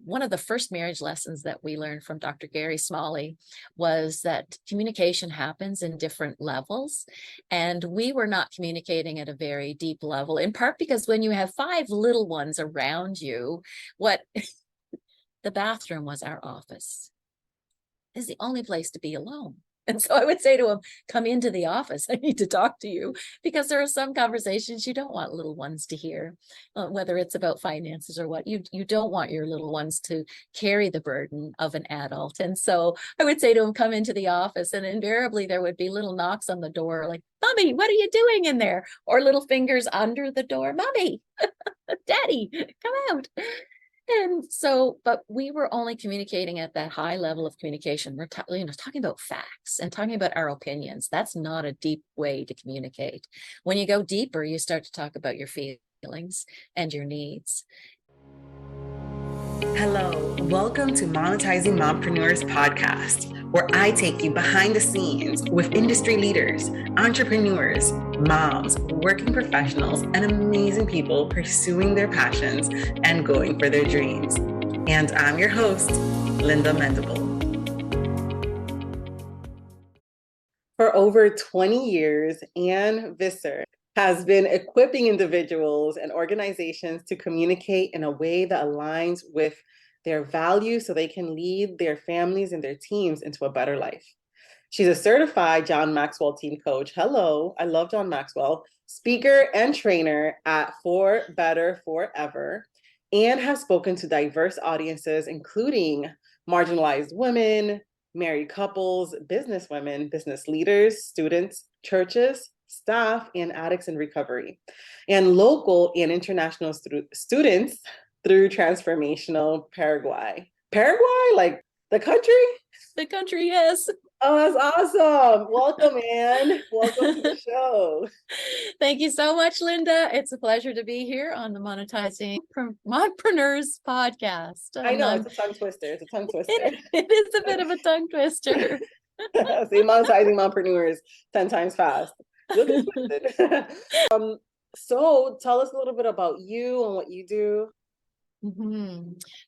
one of the first marriage lessons that we learned from Dr. Gary Smalley was that communication happens in different levels. And we were not communicating at a very deep level, in part because when you have 5 little ones around you, the bathroom was our office. It's the only place to be alone. And so I would say to him, come into the office. I need to talk to you, because there are some conversations you don't want little ones to hear, whether it's about finances or what. You don't want your little ones to carry the burden of an adult. And so I would say to him, come into the office. And invariably there would be little knocks on the door like, Mommy, what are you doing in there? Or little fingers under the door. Mommy, Daddy, come out. And so, but we were only communicating at that high level of communication. We're talking about facts and talking about our opinions. That's not a deep way to communicate. When you go deeper, you start to talk about your feelings and your needs. Hello, welcome to Monetizing Mompreneurs podcast, where I take you behind the scenes with industry leaders, entrepreneurs, moms, working professionals, and amazing people pursuing their passions and going for their dreams. And I'm your host, Linda Mendable. For over 20 years, Ann Visser has been equipping individuals and organizations to communicate in a way that aligns with their values so they can lead their families and their teams into a better life. She's a certified John Maxwell Team coach. Hello, I love John Maxwell, speaker and trainer at For Better Forever, and has spoken to diverse audiences, including marginalized women, married couples, business women, business leaders, students, churches, staff, and addicts in recovery, and local and international students through Transformational Paraguay. Paraguay, like the country? The country, yes. Oh, that's awesome. Welcome, Ann. Welcome to the show. Thank you so much, Linda. It's a pleasure to be here on the Monetizing Mompreneurs podcast. I know, it's a tongue twister. It is a bit of a tongue twister. Say monetizing mompreneurs 10 times fast. So tell us a little bit about you and what you do.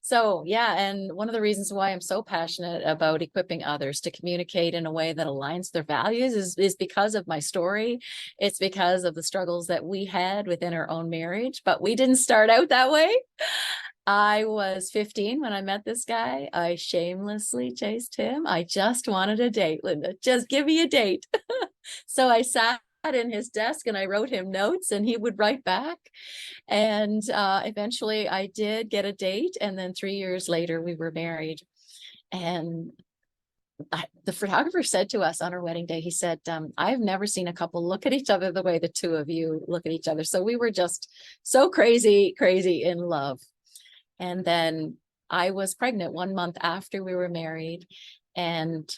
So, yeah, and one of the reasons why I'm so passionate about equipping others to communicate in a way that aligns their values is because of my story. It's because of the struggles that we had within our own marriage, but we didn't start out that way. I was 15 when I met this guy. I shamelessly chased him. I just wanted a date, Linda. Just give me a date. So I sat in his desk and I wrote him notes and he would write back. And eventually I did get a date. And then 3 years later, we were married. And the photographer said to us on our wedding day, he said, I've never seen a couple look at each other the way the two of you look at each other. So we were just so crazy in love. And then I was pregnant 1 month after we were married, and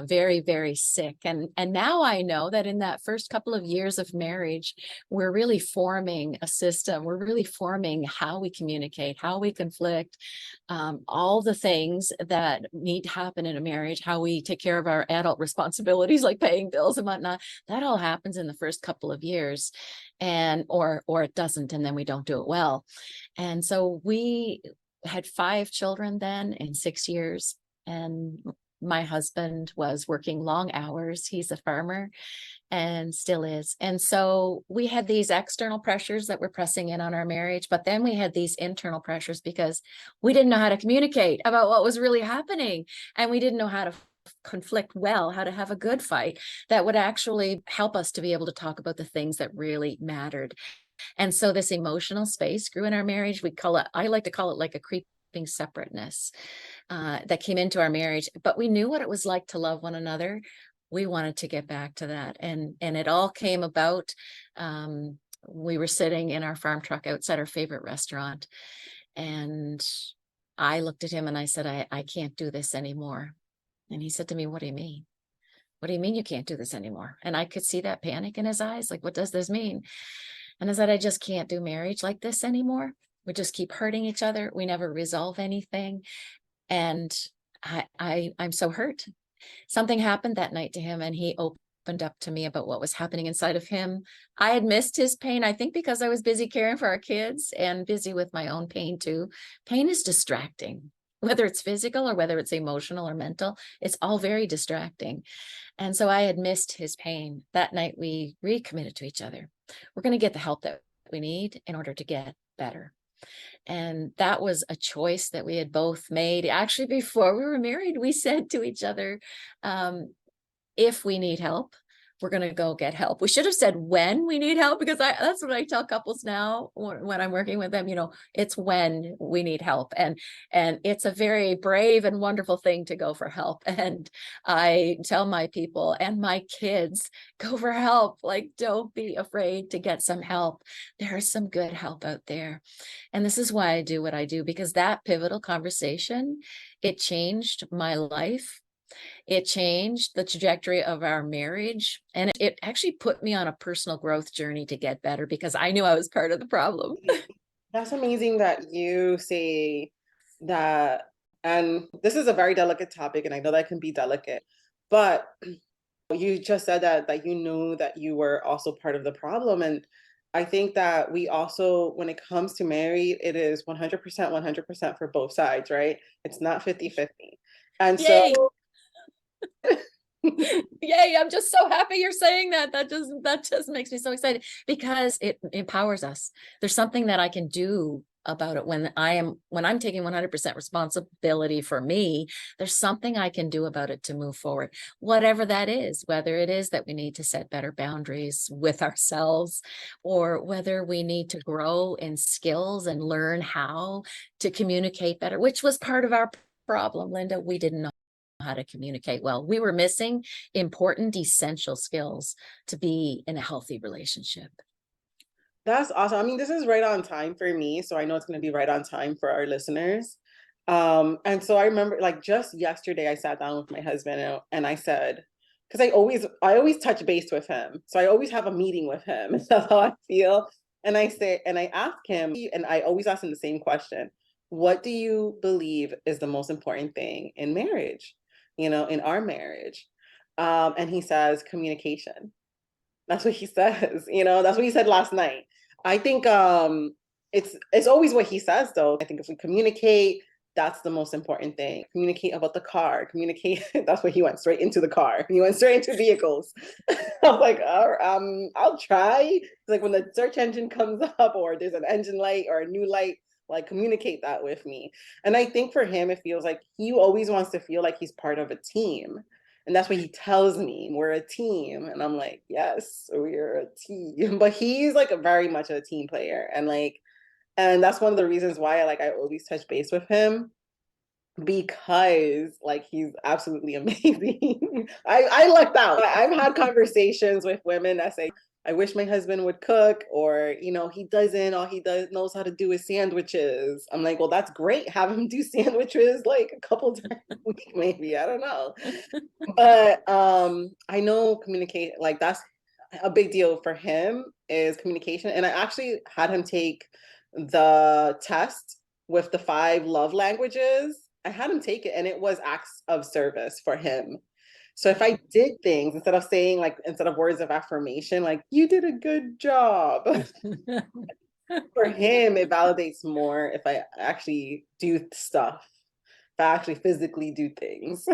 very, very sick. And now I know that in that first couple of years of marriage, we're really forming a system. We're really forming how we communicate, how we conflict, all the things that need to happen in a marriage, how we take care of our adult responsibilities like paying bills and whatnot. That all happens in the first couple of years, and or it doesn't, and then we don't do it well. And so we had 5 children then in 6 years, and my husband was working long hours. He's a farmer and still is. And so we had these external pressures that were pressing in on our marriage, but then we had these internal pressures because we didn't know how to communicate about what was really happening. And we didn't know how to conflict well, how to have a good fight that would actually help us to be able to talk about the things that really mattered. And so this emotional space grew in our marriage. I like to call it like a creeping separateness that came into our marriage, but we knew what it was like to love one another. We wanted to get back to that. And it all came about. We were sitting in our farm truck outside our favorite restaurant. And I looked at him and I said, I can't do this anymore. And he said to me, what do you mean? What do you mean you can't do this anymore? And I could see that panic in his eyes. Like, what does this mean? And I said, I just can't do marriage like this anymore. We just keep hurting each other. We never resolve anything. And I'm so hurt. Something happened that night to him, and he opened opened up to me about what was happening inside of him. I had missed his pain, I think because I was busy caring for our kids and busy with my own pain too. Pain is distracting, whether it's physical or whether it's emotional or mental, it's all very distracting. And so I had missed his pain. That night we recommitted to each other. We're going to get the help that we need in order to get better. And that was a choice that we had both made. Actually, before we were married, we said to each other, if we need help, we're going to go get help. We should have said when we need help, because that's what I tell couples now when I'm working with them, it's when we need help. And it's a very brave and wonderful thing to go for help. And I tell my people and my kids, go for help. Like, don't be afraid to get some help. There is some good help out there. And this is why I do what I do, because that pivotal conversation, it changed my life. It changed the trajectory of our marriage. And it actually put me on a personal growth journey to get better, because I knew I was part of the problem. That's amazing that you say that. And this is a very delicate topic, and I know that can be delicate, but you just said that you knew that you were also part of the problem. And I think that we also, when it comes to married, it is 100% for both sides, right? It's not 50-50. And Yay. so Yay, I'm just so happy you're saying that. That just makes me so excited, because it empowers us. There's something that I can do about it when I'm taking 100% responsibility for me. There's something I can do about it to move forward, whatever that is, whether it is that we need to set better boundaries with ourselves, or whether we need to grow in skills and learn how to communicate better, which was part of our problem, Linda. We didn't know how to communicate well. We were missing important, essential skills to be in a healthy relationship. that's awesome. I mean, this is right on time for me, so I know it's going to be right on time for our listeners. And so I remember, like, just yesterday, I sat down with my husband and I said, because I always touch base with him, so I always have a meeting with him. That's how I feel. And I ask him, and I always ask him the same question: what do you believe is the most important thing in marriage? In our marriage. And he says communication. That's what he says. That's what he said last night. I think it's always what he says, though. I think if we communicate, that's the most important thing. Communicate about the car. Communicate. That's what he went straight into the car. He went straight into vehicles. I was like, I'll try. It's like when the search engine comes up, or there's an engine light or a new light, like, communicate that with me. And I think for him, it feels like he always wants to feel like he's part of a team. And that's what he tells me. We're a team. And I'm like, yes, we're a team. But he's like very much a team player. And that's one of the reasons why I always touch base with him, because like he's absolutely amazing. I lucked out. I've had conversations with women that say, I wish my husband would cook, or he doesn't. All he knows how to do is sandwiches. I'm like, well, that's great. Have him do sandwiches like a couple times a week, maybe. I don't know. But I know communicate, like, that's a big deal for him, is communication. And I actually had him take the test with the 5 love languages. I had him take it, and it was acts of service for him. So if I did things, instead of words of affirmation, like, you did a good job, for him, it validates more if I actually do stuff, if I actually physically do things.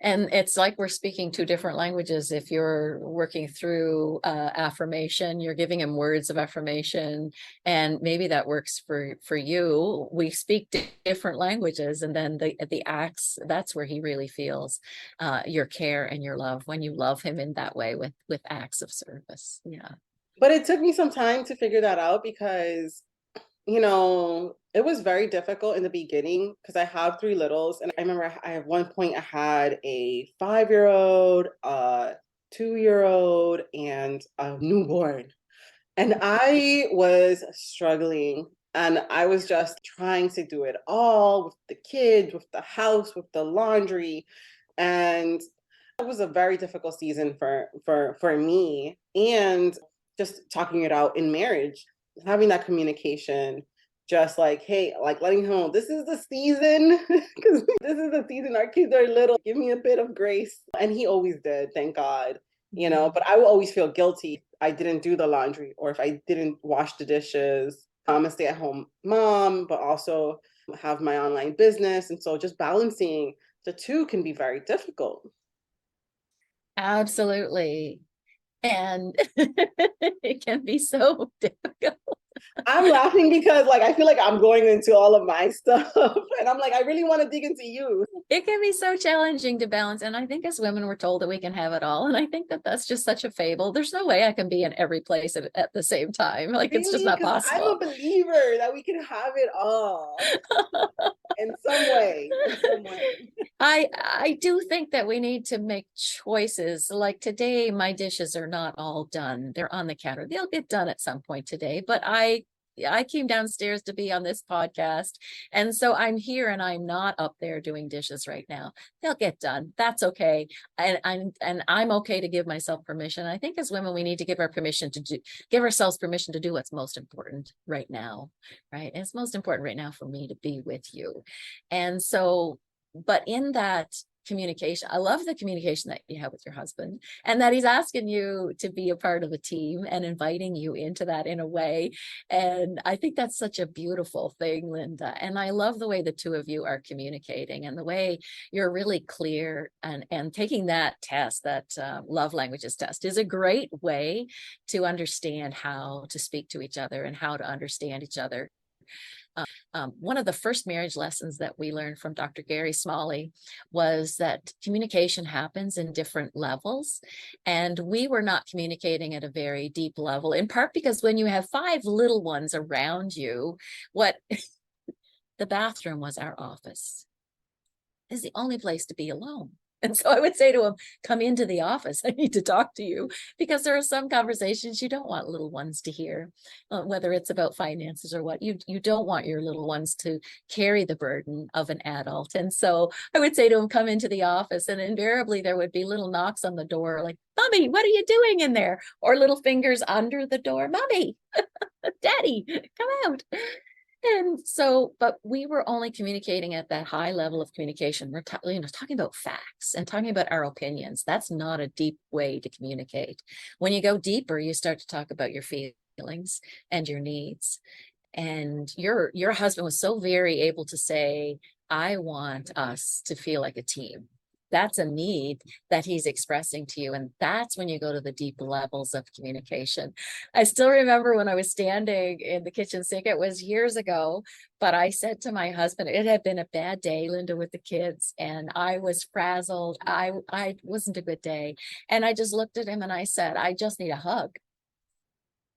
And it's like we're speaking 2 different languages. If you're working through affirmation, you're giving him words of affirmation, and maybe that works for you. We speak different languages, and then the acts, that's where he really feels your care and your love, when you love him in that way with acts of service. Yeah. But it took me some time to figure that out, because it was very difficult in the beginning, because I have 3 littles. And I remember at one point I had a 5-year-old, a 2-year-old, and a newborn. And I was struggling, and I was just trying to do it all with the kids, with the house, with the laundry. And it was a very difficult season for me. And just talking it out in marriage, having that communication, just like, hey, like letting him know this is the season, because this is the season our kids are little. Give me a bit of grace. And he always did, thank God. But I will always feel guilty. I didn't do the laundry, or if I didn't wash the dishes. I'm a stay-at-home mom, but also have my online business. And so just balancing the two can be very difficult. Absolutely. And it can be so difficult. I'm laughing because like I feel like I'm going into all of my stuff and I'm like, I really want to dig into you. It can be so challenging to balance. And I think as women, we're told that we can have it all. And I think that that's just such a fable. There's no way I can be in every place at the same time. Like, it's just Really? not Because I'm a possible. believer that we can have it all in some way. In some way. I do think that we need to make choices. Like today, my dishes are not all done. They're on the counter. They'll get done at some point today, but I came downstairs to be on this podcast. And so I'm here and I'm not up there doing dishes right now. They'll get done. That's okay. And I'm okay to give myself permission. I think as women, we need to give ourselves permission to do what's most important right now. Right. And it's most important right now for me to be with you. And so, but in that communication, I love the communication that you have with your husband, and that he's asking you to be a part of a team and inviting you into that in a way. And I think that's such a beautiful thing, Linda. And I love the way the two of you are communicating, and the way you're really clear, and taking that test, that love languages test, is a great way to understand how to speak to each other and how to understand each other. One of the first marriage lessons that we learned from Dr. Gary Smalley was that communication happens in different levels. And we were not communicating at a very deep level, in part because when you have 5 little ones around you, what the bathroom was our office. It's the only place to be alone. And so I would say to him, come into the office. I need to talk to you, because there are some conversations you don't want little ones to hear, whether it's about finances or what. You don't want your little ones to carry the burden of an adult. And so I would say to him, come into the office. And invariably there would be little knocks on the door, like, Mommy, what are you doing in there? Or little fingers under the door. Mommy, Daddy, come out. And so, but we were only communicating at that high level of communication. We're talking about facts and talking about our opinions. That's not a deep way to communicate. When you go deeper, you start to talk about your feelings and your needs. And your husband was so very able to say, I want us to feel like a team. That's a need that he's expressing to you. And that's when you go to the deep levels of communication. I still remember when I was standing in the kitchen sink, it was years ago, but I said to my husband, it had been a bad day, Linda, with the kids, and I was frazzled. I wasn't a good day. And I just looked at him and I said, I just need a hug.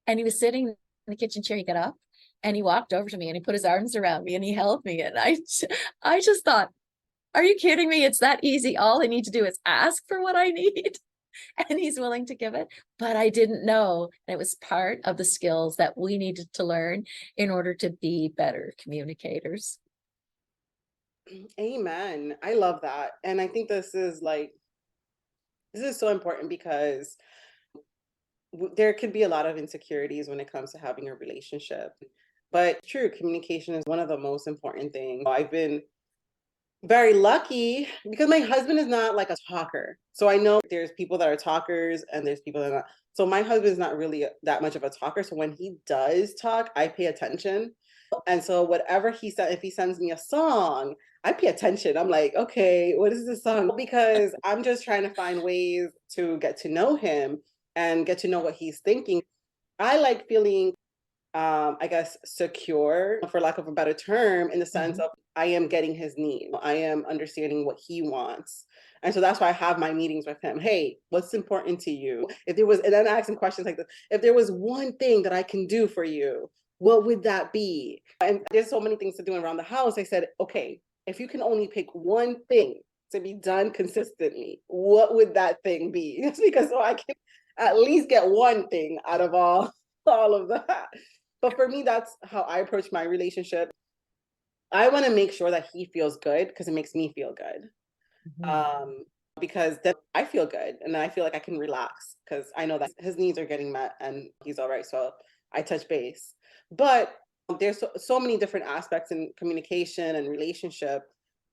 And he was sitting in the kitchen chair. He got up and he walked over to me and he put his arms around me and he held me. And I just thought, are you kidding me? It's that easy. All I need to do is ask for what I need, and he's willing to give it. But I didn't know that it was part of the skills that we needed to learn in order to be better communicators. Amen. I love that. And I think this is so important because there could be a lot of insecurities when it comes to having a relationship. But true, communication is one of the most important things. I've been very lucky because my husband is not like a talker. So I know there's people that are talkers and there's people that are not. So my husband is not really that much of a talker. So when he does talk, I pay attention. And so whatever he said, if he sends me a song, I pay attention. I'm like, okay, what is this song? Because I'm just trying to find ways to get to know him and get to know what he's thinking. I like feeling I guess, secure, for lack of a better term, in the sense of I am getting his need. I am understanding what he wants. And so that's why I have my meetings with him. Hey, what's important to you? If there was, and then I ask him questions like this, if there was one thing that I can do for you, what would that be? And there's so many things to do around the house. I said, okay, if you can only pick one thing to be done consistently, what would that thing be? Just because so I can at least get one thing out of all of that. But for me, that's how I approach my relationship. I want to make sure that he feels good because it makes me feel good. Because then I feel good and I feel like I can relax because I know that his needs are getting met and he's all right. So I touch base. But There's so many different aspects in communication and relationship.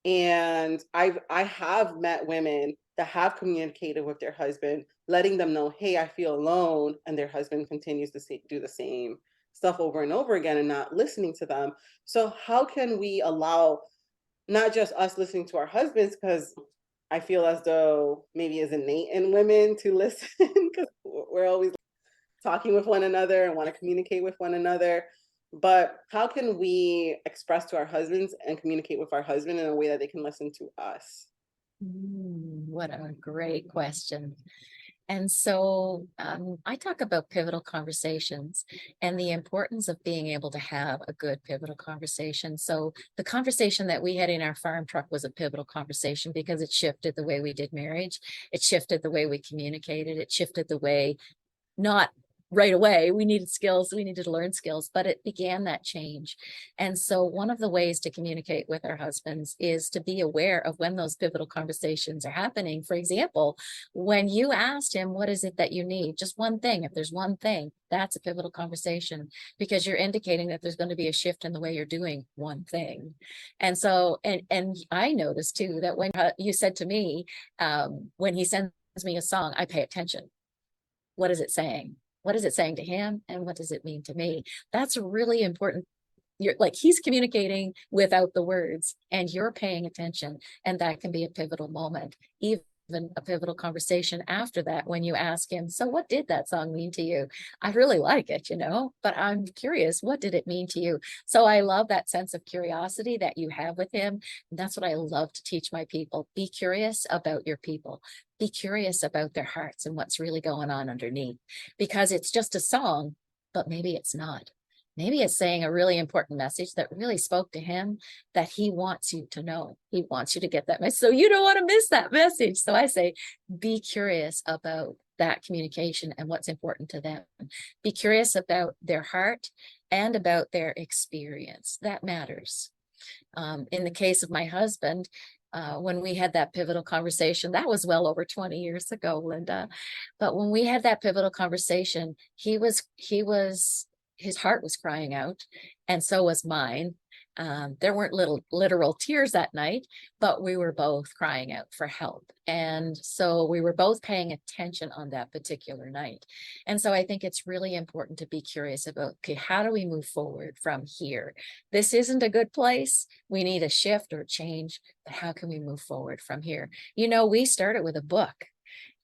And I have met women that have communicated with their husband, letting them know, hey, I feel alone. And their husband continues to do the same stuff over and over again and not listening to them. So how can we allow not just us listening to our husbands, because I feel as though maybe it's innate in women to listen because we're always talking with one another and want to communicate with one another. But how can we express to our husbands and communicate with our husband in a way that they can listen to us? What a great question. And so I talk about pivotal conversations and the importance of being able to have a good pivotal conversation. So the conversation that we had in our farm truck was a pivotal conversation because it shifted the way we did marriage. It shifted the way we communicated. It shifted the way, not right away, we needed skills, we needed to learn skills, but it began that change. And so one of the ways to communicate with our husbands is to be aware of when those pivotal conversations are happening. For example, when you asked him, what is it that you need? Just one thing. If there's one thing, that's a pivotal conversation because you're indicating that there's going to be a shift in the way you're doing one thing. And so, and I noticed too, that when you said to me, when he sends me a song, I pay attention. What is it saying? What is it saying to him? And what does it mean to me? That's really important. You're like, he's communicating without the words and you're paying attention. And that can be a pivotal moment, even a pivotal conversation after that, when you ask him, so what did that song mean to you? I really like it, but I'm curious, what did it mean to you? So I love that sense of curiosity that you have with him. And that's what I love to teach my people. Be curious about your people. Be curious about their hearts and what's really going on underneath, because it's just a song, but maybe it's not. Maybe it's saying a really important message that really spoke to him, that he wants you to know. He wants you to get that message. So you don't want to miss that message. So I say, be curious about that communication and what's important to them. Be curious about their heart and about their experience. That matters. In the case of my husband, when we had that pivotal conversation, that was well over 20 years ago, Linda. But when we had that pivotal conversation, his heart was crying out, and so was mine. There weren't literal tears that night, but we were both crying out for help. And so we were both paying attention on that particular night. And so I think it's really important to be curious about, okay, how do we move forward from here? This isn't a good place. We need a shift or a change, but how can we move forward from here? We started with a book.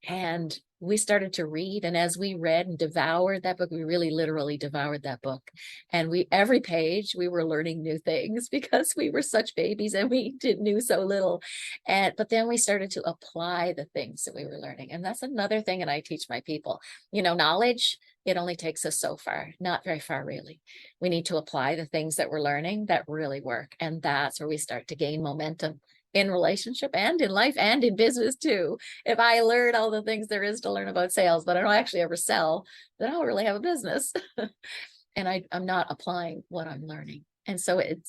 And we started to read. And as we read and devoured that book, we really literally devoured that book. And every page, we were learning new things because we were such babies and we knew so little. But then we started to apply the things that we were learning. And that's another thing that I teach my people. Knowledge, it only takes us so far, not very far, really. We need to apply the things that we're learning that really work. And that's where we start to gain momentum in relationship and in life and in business too. If I learn all the things there is to learn about sales, but I don't actually ever sell, then I don't really have a business. And I'm not applying what I'm learning. And so it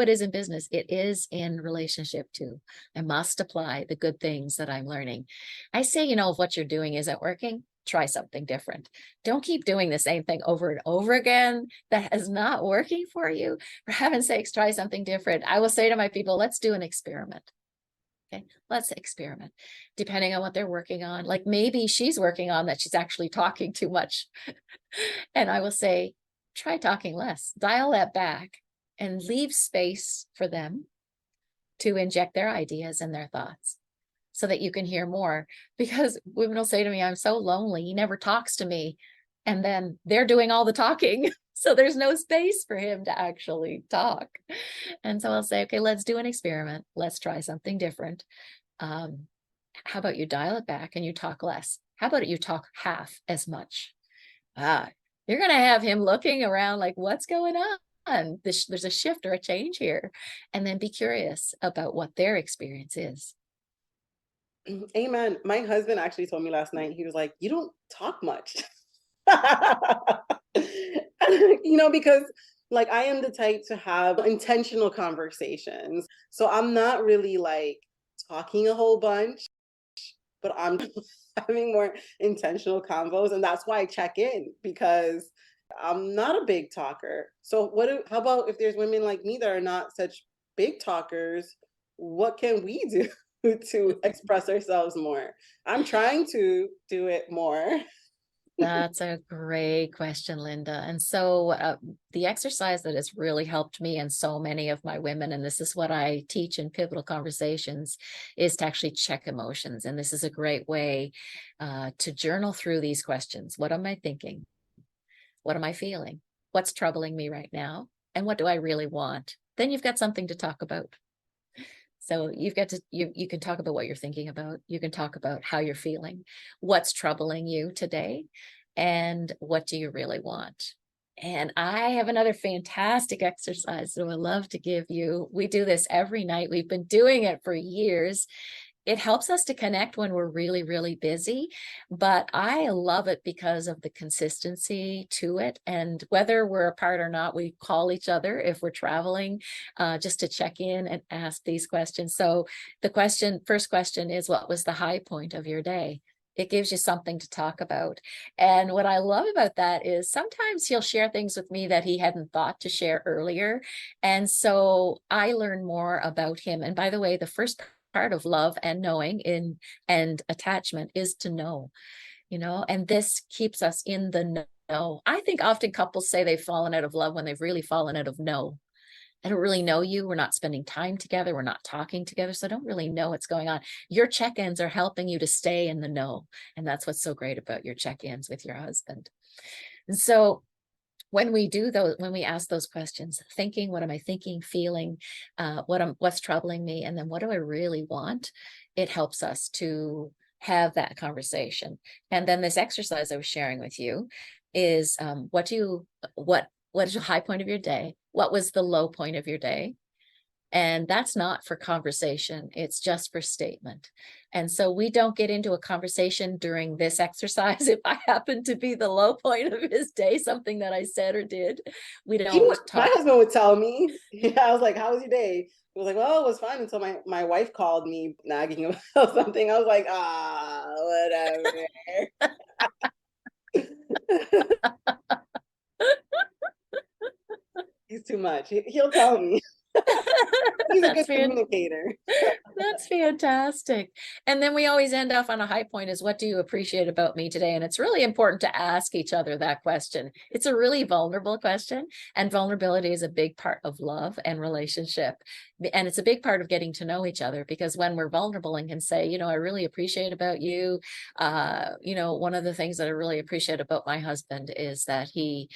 is in business. It is in relationship too. I must apply the good things that I'm learning. I say, if what you're doing isn't working, try something different. Don't keep doing the same thing over and over again that is not working for you. For heaven's sakes, try something different. I will say to my people, let's do an experiment. Okay, let's experiment depending on what they're working on. Like maybe she's working on that she's actually talking too much. And I will say, try talking less, dial that back and leave space for them to inject their ideas and their thoughts so that you can hear more. Because women will say to me, I'm so lonely. He never talks to me. And then they're doing all the talking. So there's no space for him to actually talk. And so I'll say, okay, let's do an experiment. Let's try something different. How about you dial it back and you talk less? How about you talk half as much? You're going to have him looking around like, what's going on? There's a shift or a change here. And then be curious about what their experience is. Amen. My husband actually told me last night, he was like, you don't talk much. Because like I am the type to have intentional conversations. So I'm not really like talking a whole bunch, but I'm having more intentional convos. And that's why I check in, because I'm not a big talker. So how about if there's women like me that are not such big talkers, what can we do to express ourselves more? I'm trying to do it more. That's a great question, Linda. And so the exercise that has really helped me and so many of my women, and this is what I teach in Pivotal Conversations, is to actually check emotions. And this is a great way to journal through these questions. What am I thinking? What am I feeling? What's troubling me right now? And what do I really want? Then you've got something to talk about. So you've got to, you can talk about what you're thinking about. You can talk about how you're feeling, what's troubling you today, and what do you really want? And I have another fantastic exercise that I would love to give you. We do this every night. We've been doing it for years. It helps us to connect when we're really, really busy, but I love it because of the consistency to it. And whether we're apart or not, we call each other if we're traveling, just to check in and ask these questions. So the first question is, what was the high point of your day? It gives you something to talk about. And what I love about that is sometimes he'll share things with me that he hadn't thought to share earlier. And so I learn more about him. And by the way, the first part of love and knowing and attachment is to know, and this keeps us in the know. I think often couples say they've fallen out of love when they've really fallen out of know. I don't really know you. We're not spending time together. We're not talking together. So I don't really know what's going on. Your check-ins are helping you to stay in the know. And that's what's so great about your check-ins with your husband. And so when we do those, when we ask those questions, thinking, what am I thinking, feeling, what's troubling me, and then what do I really want? It helps us to have that conversation. And then this exercise I was sharing with you is what is your high point of your day? What was the low point of your day? And that's not for conversation, it's just for statement. And so we don't get into a conversation during this exercise. If I happen to be the low point of his day, something that I said or did, we don't My talk. husband would tell me, yeah, I was like, how was your day? He was like, well, it was fine until my wife called me nagging about something. I was like, whatever. He's too much. He'll tell me. He's a good That's communicator. That's fantastic. And then we always end off on a high point is, what do you appreciate about me today? And it's really important to ask each other that question. It's a really vulnerable question, and vulnerability is a big part of love and relationship. And it's a big part of getting to know each other, because when we're vulnerable and can say, I really appreciate about you. One of the things that I really appreciate about my husband is that he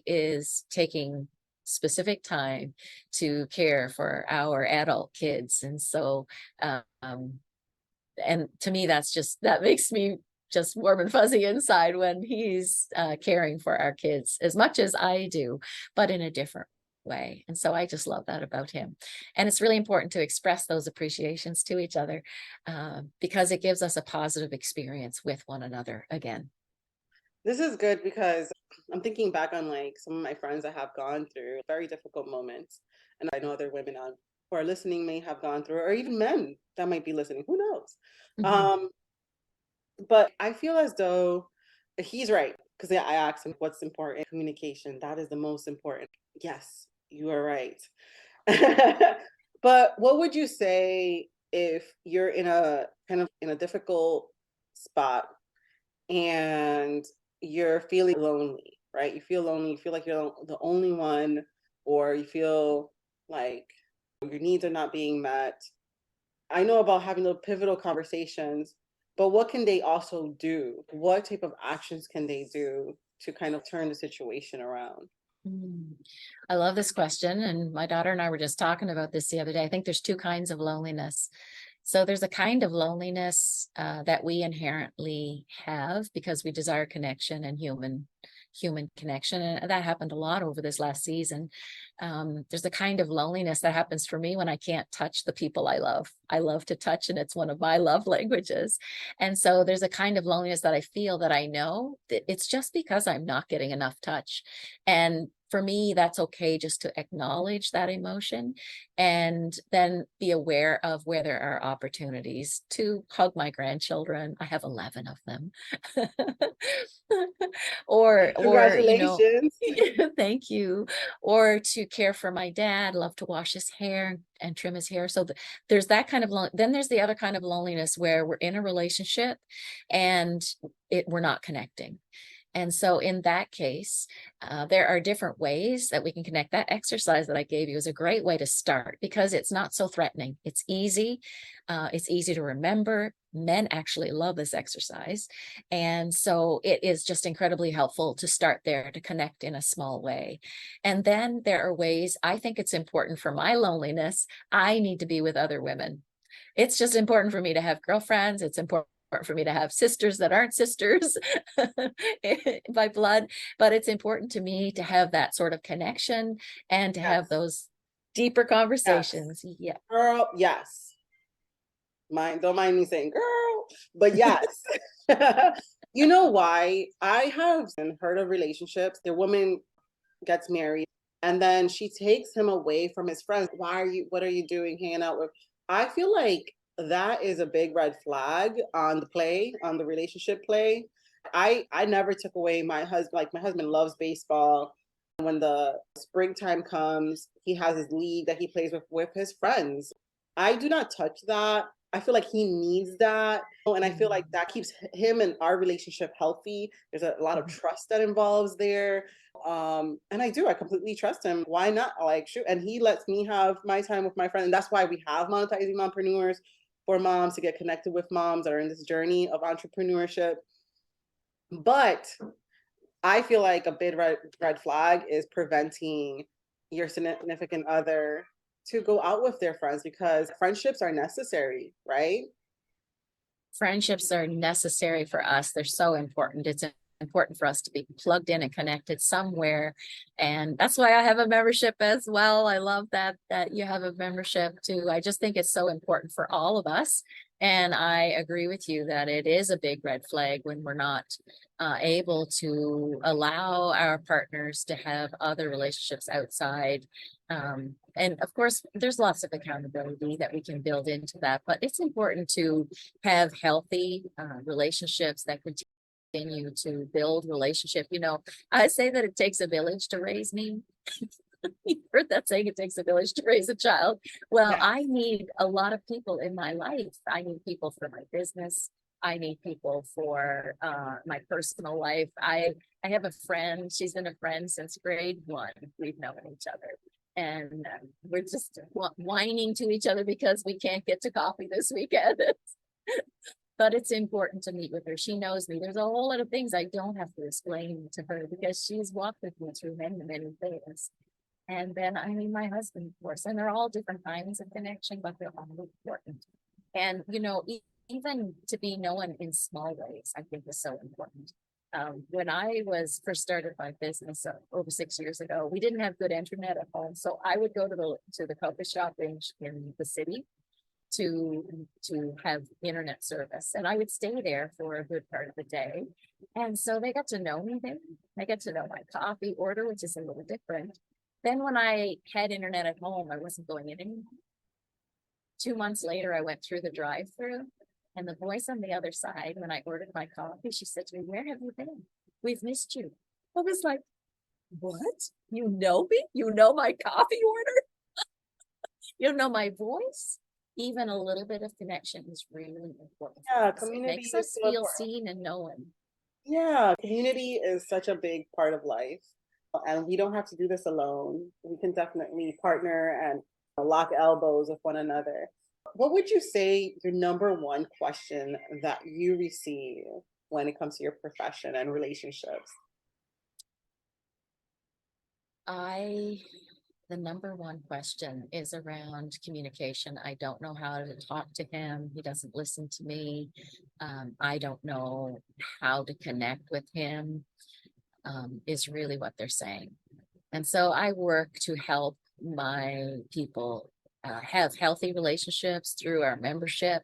is taking specific time to care for our adult kids. And so, and to me, that makes me just warm and fuzzy inside when he's caring for our kids as much as I do, but in a different way. And so I just love that about him. And it's really important to express those appreciations to each other, because it gives us a positive experience with one another again. This is good because I'm thinking back on like some of my friends that have gone through very difficult moments. And I know other women who are listening may have gone through, or even men that might be listening, who knows? Mhm. But I feel as though he's right, because I asked him what's important. Communication, that is the most important. Yes, you are right. But what would you say if you're in a kind of in a difficult spot and you're feeling lonely, right? You feel lonely, you feel like you're the only one, or you feel like your needs are not being met. I know about having those pivotal conversations, but what can they also do? What type of actions can they do to kind of turn the situation around? Mm. I love this question. And my daughter and I were just talking about this the other day. I think there's two kinds of loneliness. So there's a kind of loneliness that we inherently have because we desire connection and human connection. And that happened a lot over this last season. There's a kind of loneliness that happens for me when I can't touch the people I love. I love to touch, and it's one of my love languages. And so there's a kind of loneliness that I feel that I know that it's just because I'm not getting enough touch. And for me, that's okay just to acknowledge that emotion and then be aware of where there are opportunities to hug my grandchildren. I have 11 of them. or Congratulations. thank you. Or to care for my dad, love to wash his hair and trim his hair. So there's that kind of then there's the other kind of loneliness where we're in a relationship and we're not connecting. And so in that case, there are different ways that we can connect. That exercise that I gave you is a great way to start because it's not so threatening. It's easy. It's easy to remember. Men actually love this exercise. And so it is just incredibly helpful to start there, to connect in a small way. And then there are ways, I think it's important for my loneliness. I need to be with other women. It's just important for me to have girlfriends. It's important for me to have sisters that aren't sisters by blood, but it's important to me to have that sort of connection and to have those deeper conversations. Yes. Yeah. Girl, yes. Don't mind me saying girl, but yes. You know why? I have heard of relationships. The woman gets married and then she takes him away from his friends. What are you doing hanging out with? I feel like that is a big red flag on the relationship play. I never took away my husband. Like, my husband loves baseball. When the springtime comes, he has his league that he plays with his friends. I do not touch that. I feel like he needs that. And I feel like that keeps him and our relationship healthy. There's a lot of trust that involves there. And I completely trust him. Why not? Like, shoot. And he lets me have my time with my friend. And that's why we have Monetizing Mompreneurs, for moms to get connected with moms that are in this journey of entrepreneurship. But I feel like a big red flag is preventing your significant other to go out with their friends, because friendships are necessary, right? Friendships are necessary for us. They're so important. It's important for us to be plugged in and connected somewhere. And that's why I have a membership as well. I love that you have a membership too. I just think it's so important for all of us. And I agree with you that it is a big red flag when we're not able to allow our partners to have other relationships outside. And of course, there's lots of accountability that we can build into that, but it's important to have healthy relationships that continue to build relationship. I say that it takes a village to raise me. You've heard that saying, it takes a village to raise a child. Well, Yeah. I need a lot of people in my life. I need people for my business. I need people for my personal life. I have a friend. She's been a friend since grade 1. We've known each other. And we're just whining to each other because we can't get to coffee this weekend. But it's important to meet with her. She knows me. There's a whole lot of things I don't have to explain to her because she's walked with me through many, many things. And then I mean my husband, of course, and they're all different kinds of connection, but they're all important. And even to be known in small ways, I think is so important. When I was first started my business over 6 years ago, we didn't have good internet at home, so I would go to the coffee shop in the city to have internet service, and I would stay there for a good part of the day. And so they got to know me there. They got to know my coffee order, which is a little different. Then when I had internet at home, I wasn't going in anymore. 2 months later, I went through the drive-through, and the voice on the other side, when I ordered my coffee, she said to me, "Where have you been? We've missed you." I was like, "What? You know me? You know my coffee order? You know my voice?" Even a little bit of connection is really important. Yeah, It community makes is us so feel important. seen and known. Yeah, community is such a big part of life. And we don't have to do this alone. We can definitely partner and lock elbows with one another. What would you say your number one question that you receive when it comes to your profession and relationships? The number one question is around communication. I don't know how to talk to him. He doesn't listen to me. I don't know how to connect with him, is really what they're saying. And so I work to help my people have healthy relationships through our membership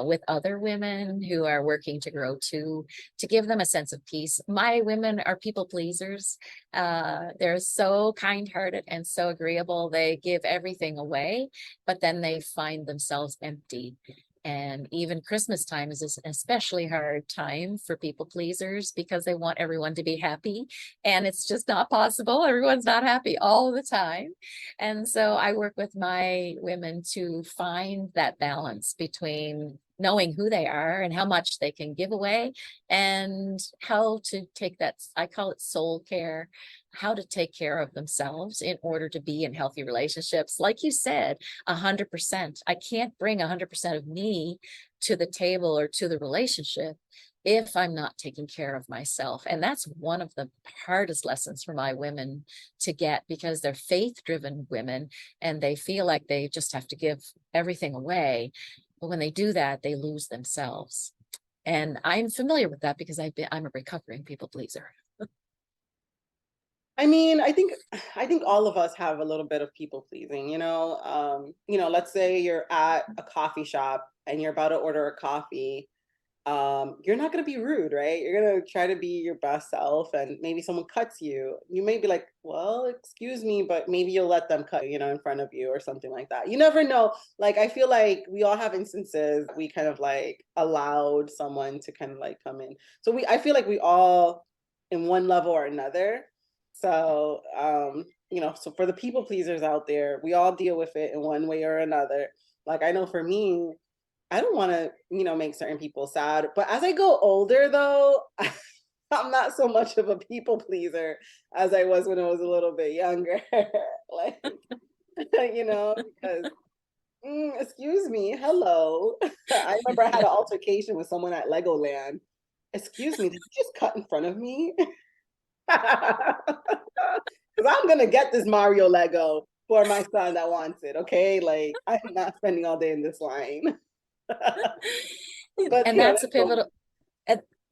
with other women who are working to grow too, to give them a sense of peace. My women are people pleasers. They're so kind-hearted and so agreeable. They give everything away, but then they find themselves empty. And even Christmas time is an especially hard time for people pleasers because they want everyone to be happy. And it's just not possible. Everyone's not happy all the time. And so I work with my women to find that balance between knowing who they are and how much they can give away and how to take that, I call it soul care, how to take care of themselves in order to be in healthy relationships. Like you said, 100%. I can't bring 100% of me to the table or to the relationship if I'm not taking care of myself. And that's one of the hardest lessons for my women to get, because they're faith-driven women and they feel like they just have to give everything away. But when they do that, they lose themselves. And I'm familiar with that because I'm a recovering people pleaser. I mean, I think all of us have a little bit of people pleasing, let's say you're at a coffee shop and you're about to order a coffee. You're not going to be rude, right? You're going to try to be your best self, and maybe someone cuts you. You may be like, well, excuse me, but maybe you'll let them cut, in front of you or something like that. You never know. Like, I feel like we all have instances we kind of like allowed someone to kind of like come in. So I feel like we all, in one level or another. So, so for the people pleasers out there, we all deal with it in one way or another. Like, I know for me, I don't want to, make certain people sad. But as I go older, though, I'm not so much of a people pleaser as I was when I was a little bit younger. Like, because, excuse me, hello. I remember I had an altercation with someone at Legoland. Excuse me, did you just cut in front of me? Because I'm going to get this Mario Lego for my son that wants it, okay? Like, I'm not spending all day in this line. But And that's a pivotal,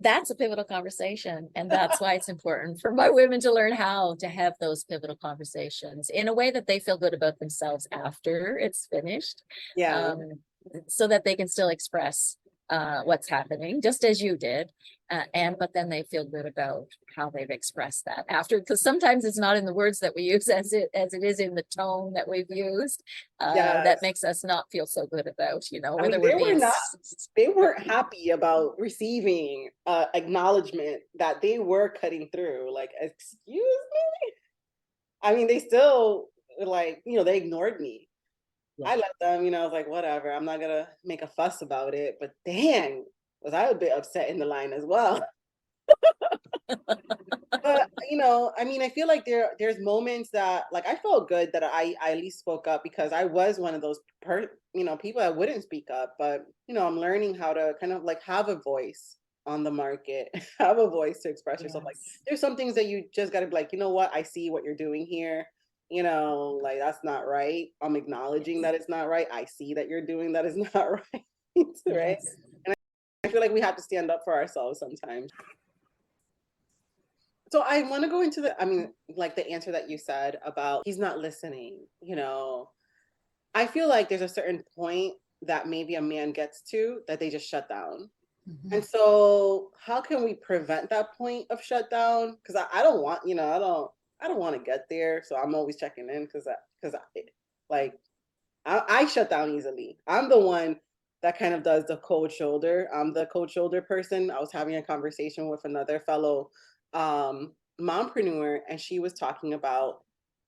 that's a pivotal conversation. And that's why it's important for my women to learn how to have those pivotal conversations in a way that they feel good about themselves after it's finished. Yeah. So that they can still express what's happening, just as you did. But then they feel good about how they've expressed that after, because sometimes it's not in the words that we use as it is in the tone that we've used Yes. that makes us not feel so good about, whether they we're being they weren't happy about receiving acknowledgement that they were cutting through. Like, excuse me. I mean, they still like, they ignored me. Yeah. I let them, I was like, whatever, I'm not gonna make a fuss about it. But dang, was I a bit upset in the line as well. But I mean, I feel like there's moments that like I felt good that I at least spoke up, because I was one of those people that wouldn't speak up. But I'm learning how to kind of like have a voice on the market, have a voice to express yourself. Like, Yes. there's some things that you just got to be like, you know what, I see what you're doing here. Like, that's not right. I'm acknowledging that it's not right. I see that you're doing that is not right. Right. Yes. And I feel like we have to stand up for ourselves sometimes. So I want to go into like the answer that you said about he's not listening. I feel like there's a certain point that maybe a man gets to that they just shut down. Mhm. And so how can we prevent that point of shutdown? Because I don't want, I don't want to get there. So I'm always checking in like I shut down easily. I'm the one that kind of does the cold shoulder. I'm the cold shoulder person. I was having a conversation with another fellow mompreneur, and she was talking about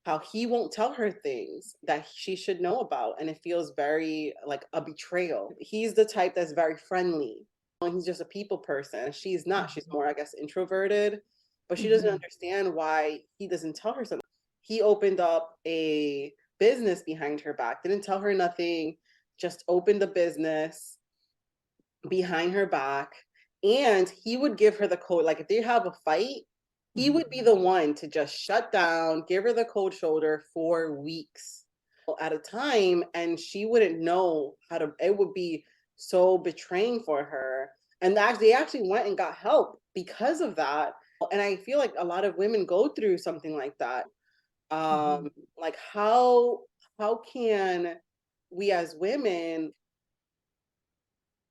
how he won't tell her things that she should know about. And it feels very like a betrayal. He's the type that's very friendly. And he's just a people person. She's not. She's more, I guess, introverted, but she doesn't understand why he doesn't tell her something. He opened up a business behind her back, didn't tell her nothing, just opened the business behind her back. And he would give her the code. Like, if they have a fight, he would be the one to just shut down, give her the cold shoulder for weeks at a time. And she wouldn't know how to, it would be so betraying for her. And they actually went and got help because of that. And I feel like a lot of women go through something like that. Like how can we as women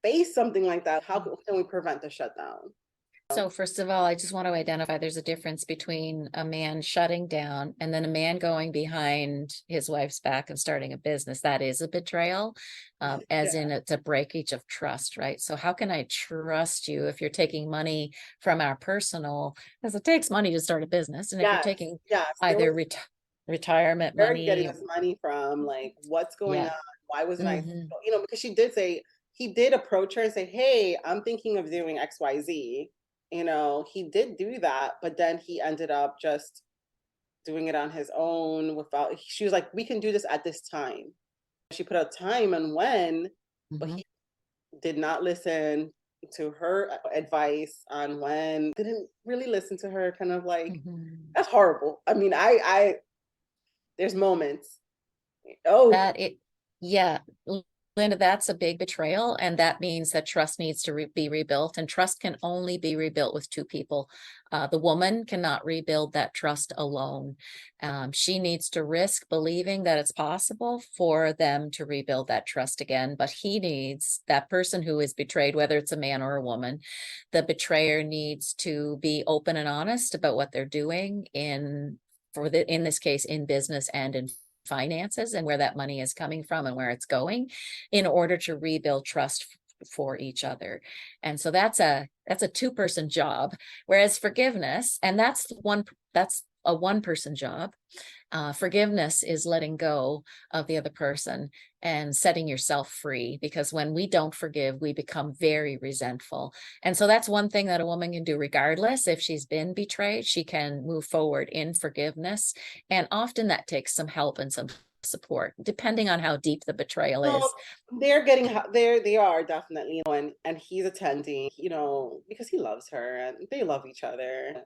face something like that, how can we prevent the shutdown? So first of all, I just want to identify there's a difference between a man shutting down and then a man going behind his wife's back and starting a business. That is a betrayal, as in it's a breakage of trust, right? So how can I trust you if you're taking money from our personal, because it takes money to start a business. And if you're taking either retirement where are you getting money, this money from? Like, what's going on? Why wasn't I, because she did say, he did approach her and say, hey, I'm thinking of doing XYZ. He did do that, but then he ended up just doing it on his own without, she was like, we can do this at this time. She put a time on when, but he did not listen to her advice on when, didn't really listen to her, kind of like, that's horrible. I mean, I there's moments. Yeah, Linda, that's a big betrayal. And that means that trust needs to be rebuilt. And trust can only be rebuilt with two people. The woman cannot rebuild that trust alone. She needs to risk believing that it's possible for them to rebuild that trust again. But he needs, that person who is betrayed, whether it's a man or a woman, the betrayer needs to be open and honest about what they're doing in this case, in business and in finances, and where that money is coming from and where it's going, in order to rebuild trust for each other. And so that's a two-person job, whereas forgiveness, and that's a one-person job. Forgiveness is letting go of the other person and setting yourself free, because when we don't forgive, we become very resentful. And so that's one thing that a woman can do regardless. If she's been betrayed, she can move forward in forgiveness. And often that takes some help and some support, depending on how deep the betrayal is. They're getting there. They are definitely, and he's attending, because he loves her and they love each other.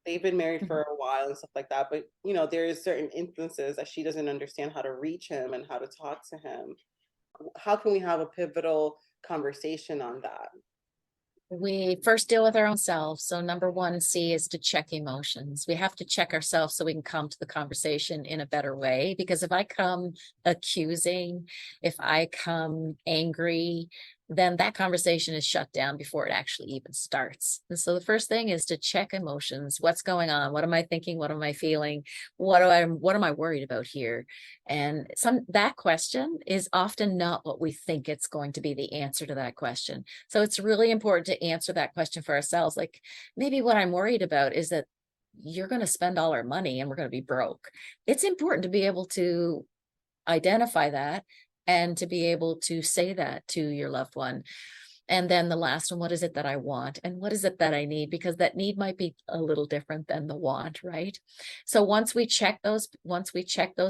They've been married for a while and stuff like that, but there is certain instances that she doesn't understand how to reach him and how to talk to him. How can we have a pivotal conversation on that? We first deal with our own selves. So number 1C is to check emotions. We have to check ourselves so we can come to the conversation in a better way. Because if I come accusing, if I come angry, then that conversation is shut down before it actually even starts. And so the first thing is to check emotions. What's going on? What am I thinking? What am I feeling? What am I worried about here? And that question is often not what we think it's going to be the answer to that question. So it's really important to answer that question for ourselves. Like, maybe what I'm worried about is that you're going to spend all our money and we're going to be broke. It's important to be able to identify that and to be able to say that to your loved one. And then the last one, what is it that I want? And what is it that I need? Because that need might be a little different than the want, right? So once we check those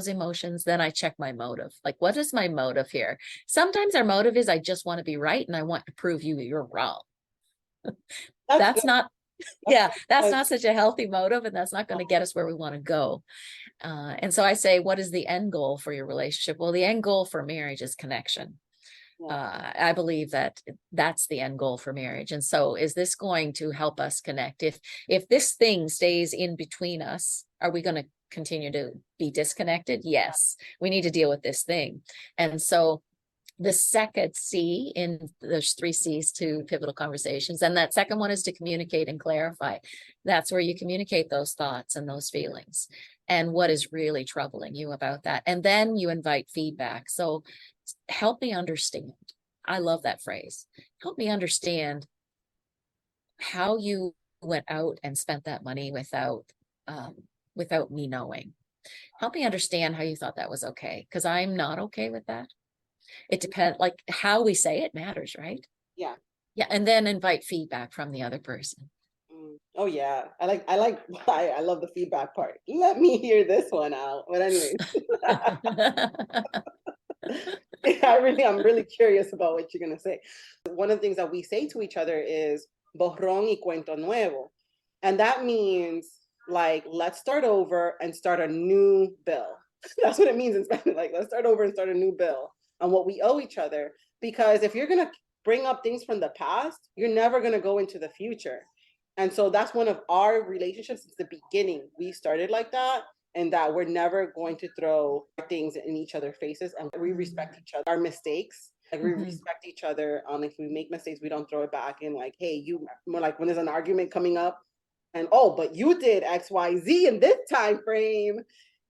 emotions, then I check my motive. Like, what is my motive here? Sometimes our motive is, I just want to be right and I want to prove you're wrong. That's not such a healthy motive, and that's not going to get us where we want to go. And so I say, what is the end goal for your relationship? Well, the end goal for marriage is connection. I believe that that's the end goal for marriage. And so, is this going to help us connect? If this thing stays in between us, are we going to continue to be disconnected? Yes, we need to deal with this thing. And so the second C in there's 3 C's to pivotal conversations. And that second one is to communicate and clarify. That's where you communicate those thoughts and those feelings and what is really troubling you about that. And then you invite feedback. So help me understand. I love that phrase. Help me understand how you went out and spent that money without me knowing. Help me understand how you thought that was okay, because I'm not okay with that. It depends, like how we say it matters, right? Yeah. And then invite feedback from the other person. Oh yeah, I love the feedback part. Let me hear this one out. But anyways, I'm really curious about what you're gonna say. One of the things that we say to each other is borrón y cuento nuevo, and that means like, let's start over and start a new bill. That's what it means in Spanish. Like, let's start over and start a new bill on what we owe each other. Because if you're gonna bring up things from the past, you're never gonna go into the future. And so that's one of our relationships since the beginning. We started like that. and that we're never going to throw things in each other's faces, and we respect each other, our mistakes. Like we respect each other. If we make mistakes, we don't throw it back in like, hey, you, more like when there's an argument coming up and, oh, but you did X, Y, Z in this time frame,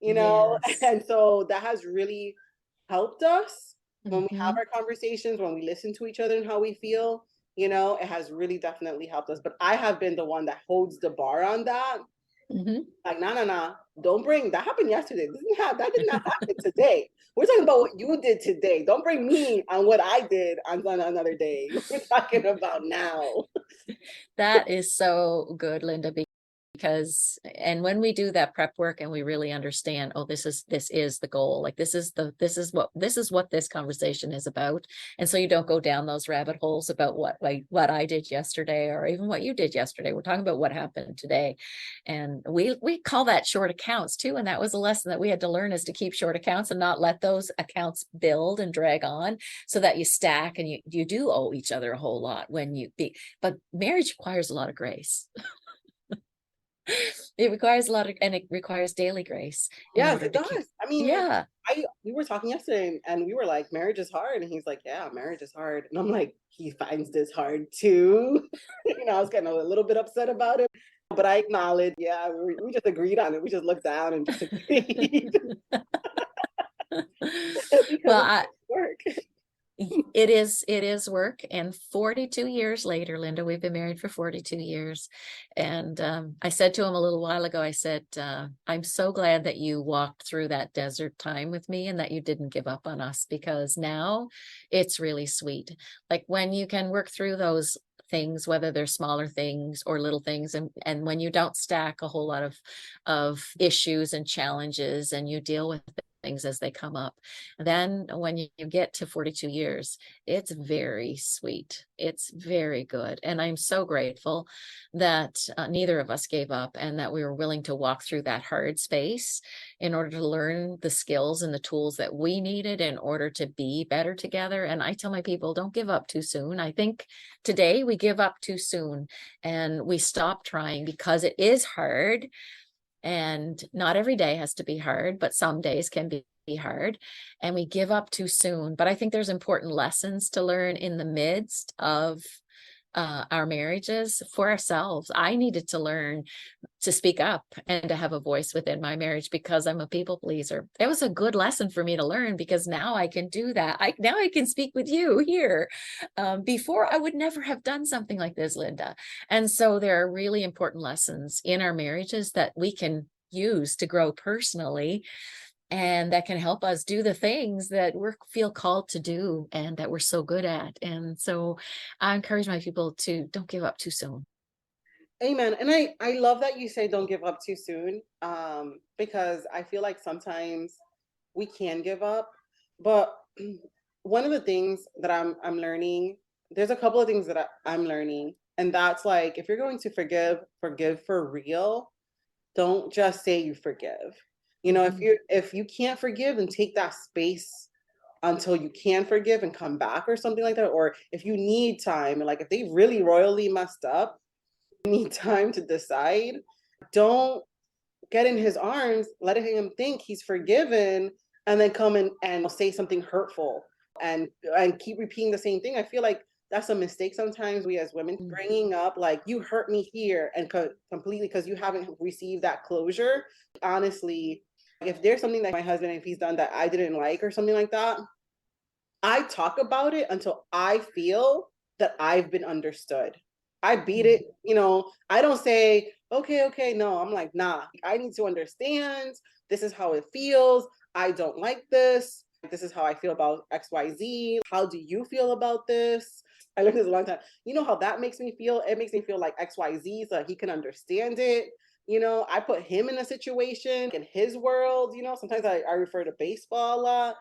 Yes. and so that has really helped us when we have Mhm. our conversations, when we listen to each other and how we feel, it has really definitely helped us. But I have been the one that holds the bar on that. Mhm. Like, no, don't bring that happened yesterday. That did not happen today. We're talking about what you did today. Don't bring me on what I did on another day. We're talking about now. That is so good, Linda, because and when we do that prep work and we really understand, oh, this is the goal, like this is what this conversation is about. And so you don't go down those rabbit holes about what I did yesterday or even what you did yesterday. We're talking about what happened today. And we call that short accounts too. And that was a lesson that we had to learn, is to keep short accounts and not let those accounts build and drag on, so that you stack and you do owe each other a whole lot when you be, but marriage requires a lot of grace. It requires a lot of, and it requires daily grace in Yes, order it to keep. does. I mean, Yeah. we were talking yesterday and we were like, marriage is hard. And he's like, yeah, marriage is hard. And I'm like, he finds this hard too. I was getting a little bit upset about it, but I acknowledge, yeah, we just agreed on it. We just looked down and just agreed because Well, it's work. it is work. And 42 years later, Linda, we've been married for 42 years. And I said to him a little while ago, I said, I'm so glad that you walked through that desert time with me and that you didn't give up on us, because now it's really sweet. Like when you can work through those things, whether they're smaller things or little things, and when you don't stack a whole lot of issues and challenges, and you deal with things as they come up, then when you get to 42 years, it's very sweet. It's very good. And I'm so grateful that neither of us gave up, and that we were willing to walk through that hard space in order to learn the skills and the tools that we needed in order to be better together. And I tell my people, don't give up too soon. I think today we give up too soon and we stop trying because it is hard. And not every day has to be hard, but some days can be hard, and we give up too soon. But I think there's important lessons to learn in the midst of our marriages for ourselves. I needed to learn to speak up and to have a voice within my marriage because I'm a people pleaser. It was a good lesson for me to learn, because now I can do that. Now I can speak with you here. Before I would never have done something like this, Linda. And so there are really important lessons in our marriages that we can use to grow personally, and that can help us do the things that we feel called to do and that we're so good at. And so I encourage my people to don't give up too soon. Amen. And I love that you say don't give up too soon, because I feel like sometimes we can give up. But one of the things that I'm learning, there's a couple of things that I'm learning, and that's like, if you're going to forgive for real. Don't just say you forgive. Mhm. If you can't forgive, and take that space until you can forgive and come back or something like that. Or if you need time, and like if they really royally messed up, you need time to decide. Don't get in his arms, letting him think he's forgiven, and then come in and say something hurtful and keep repeating the same thing. I feel like that's a mistake sometimes, we as women, bringing up like, you hurt me here, and completely because you haven't received that closure. Honestly, if there's something that my husband, if he's done that I didn't like or something like that, I talk about it until I feel that I've been understood. I beat it, I don't say, okay, okay. No, I'm like, nah, I need to understand. This is how it feels. I don't like this. This is how I feel about XYZ. How do you feel about this? I learned this a long time. You know how that makes me feel? It makes me feel like XYZ, so that he can understand it. I put him in a situation in his world. Sometimes I refer to baseball a lot.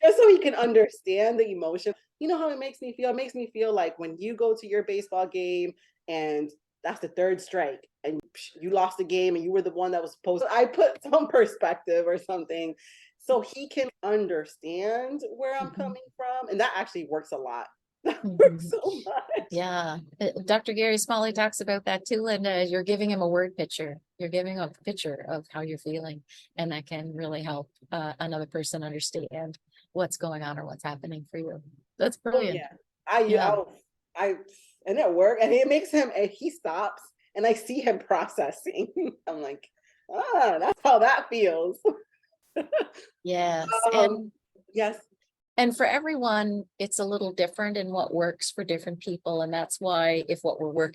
Just so he can understand the emotion. You know how it makes me feel? It makes me feel like when you go to your baseball game and that's the third strike and you lost the game and you were the one that was supposed to. I put some perspective or something so he can understand where I'm Mhm. coming from. And that actually works a lot. That works Mhm. so much. Yeah. Dr. Gary Smalley talks about that too, Linda. You're giving him a word picture. You're giving a picture of how you're feeling, and that can really help another person understand what's going on or what's happening for you. That's Oh brilliant. yeah. Yeah. I and it worked, and it makes him, and he stops, and I see him processing. I'm like, that's how that feels. Yes. Um, yes. And for everyone, it's a little different in what works for different people. And that's why if what we're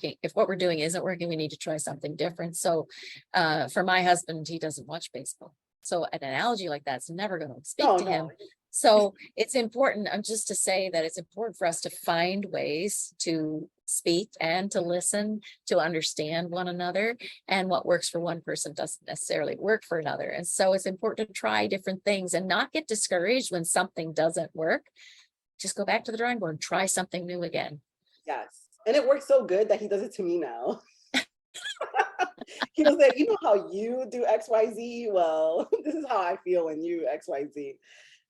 doing isn't working, we need to try something different. So for my husband, he doesn't watch baseball. So an analogy like that's never going to speak No, to no. him. So it's important, just to say that it's important for us to find ways to speak and to listen, to understand one another. And what works for one person doesn't necessarily work for another. And so it's important to try different things and not get discouraged when something doesn't work. Just go back to the drawing board and try something new again. Yes. And it works so good that he does it to me now. He was like, you know how you do XYZ? Well, this is how I feel when you XYZ.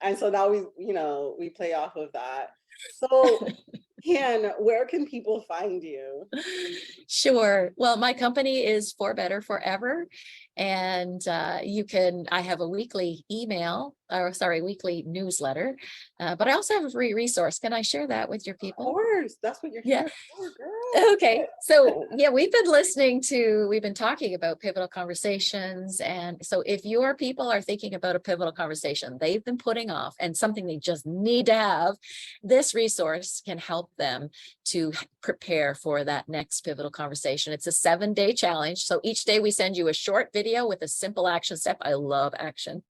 And so now we play off of that. So, Ann, where can people find you? Sure. Well, my company is For Better Forever. And I have a weekly weekly newsletter, but I also have a free resource. Can I share that with your Of people? course, that's what you're Yeah. here for, girl. Okay. So yeah, we've been talking about pivotal conversations. And so if your people are thinking about a pivotal conversation they've been putting off and something they just need to have, this resource can help them to prepare for that next pivotal conversation. It's a 7-day challenge. So each day we send you a short video with a simple action step. I love action.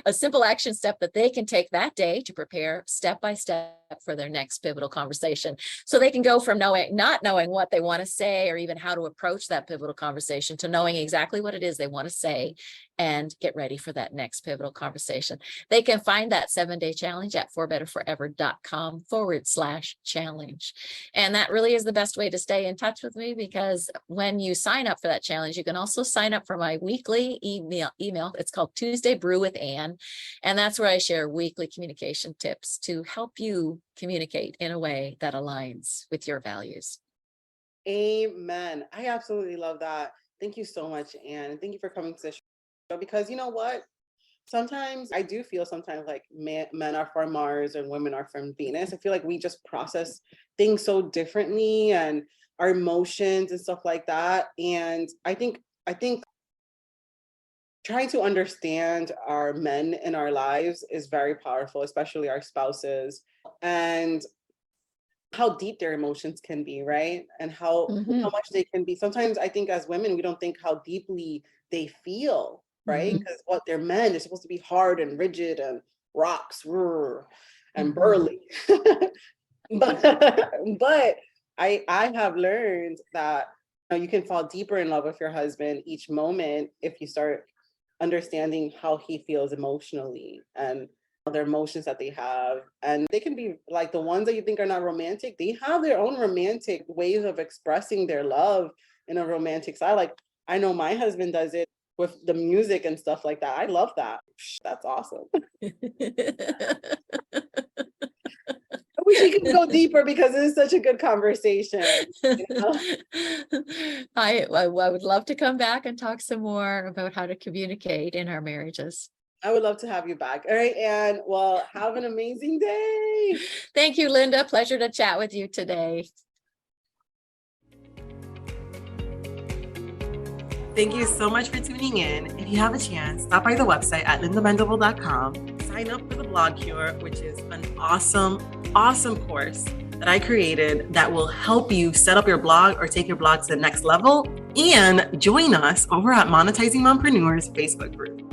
A simple action step that they can take that day to prepare step by step for their next pivotal conversation. So they can go from not knowing what they want to say or even how to approach that pivotal conversation to knowing exactly what it is they want to say and get ready for that next pivotal conversation. They can find that 7-day challenge at forbetterforever.com/challenge. And that really is the best way to stay in touch with me, because when you sign up for that challenge, you can also sign up for my weekly email. It's called Tuesday Brew with Ann. And that's where I share weekly communication tips to help you communicate in a way that aligns with your values. Amen. I absolutely love that. Thank you so much, Ann. And thank you for coming to the show, because you know what? Sometimes I do feel sometimes like men are from Mars and women are from Venus. I feel like we just process things so differently, and our emotions and stuff like that. And I think trying to understand our men in our lives is very powerful, especially our spouses, and how deep their emotions can be, right? And how much they can be. Sometimes I think as women, we don't think how deeply they feel, right? Because what they're men, they're supposed to be hard and rigid and rocks and burly. but I have learned that you can fall deeper in love with your husband each moment if you start understanding how he feels emotionally and their emotions that they have. And they can be like the ones that you think are not romantic, they have their own romantic ways of expressing their love in a romantic side. Like I know my husband does it with the music and stuff like that. I love that. That's awesome. I wish we could go deeper because it is such a good conversation. You know? I would love to come back and talk some more about how to communicate in our marriages. I would love to have you back. All right, Ann. Well, have an amazing day. Thank you, Linda. Pleasure to chat with you today. Thank you so much for tuning in. If you have a chance, stop by the website at lindamendable.com. Sign up for the Blog Cure, which is an awesome course that I created that will help you set up your blog or take your blog to the next level. And join us over at Monetizing Mompreneurs Facebook group.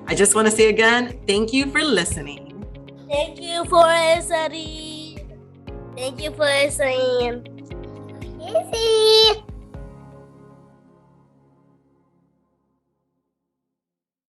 I just want to say again, thank you for listening. Thank you for listening. Thank you for listening. Easy.